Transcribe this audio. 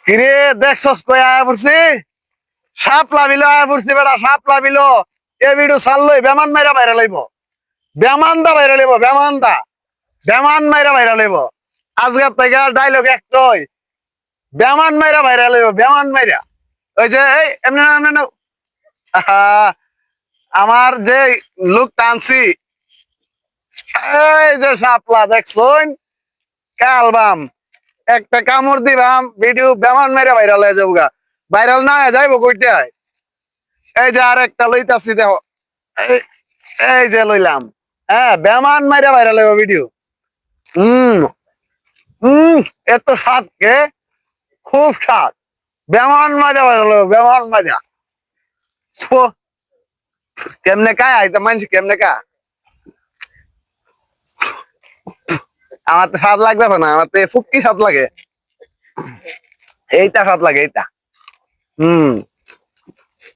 কিরে দেখছস কই আয়া পড়ছি সাপ লাভিল আয়া পড়ছি বেটা সাপ লাভিল এ ভিডিও ছাড়লই বেমান মাইরা বাইরে লইব বেমানদা বাইরে লইব বেমানদা বেমান মাইরা বাইরে লইব আজকের থেকে ডায়লগ একটাই বেমান মাইরা বাইরে লইব বেমান মাইরা ওই যে এই এমনি না এমনি না আহা, আমার যে লুক টানছি এই যে সাপলা দেখছুন কালবাম একটা কামড় দিবাম ভিডিও বেমান মেরে ভাইরাল হয়ে যাবো গা ভাইরাল না হয়ে যাইবো কইটাই এই যে আর একটা লইতাছি দেখো এই এই যে লইলাম হ্যাঁ বেমান মেরে ভাইরাল হইব ভিডিও হম হম এত স্বাদ কে খুব স্বাদ বেমান মেরে ভাইরাল হইব বেমান মজা কেমনে কায় আইতা মানছি কেমনে কা আমার তো স্বাদ লাগবে না আমার তো ফুটকি স্বাদ লাগে এইটা স্বাদ লাগে এইটা হম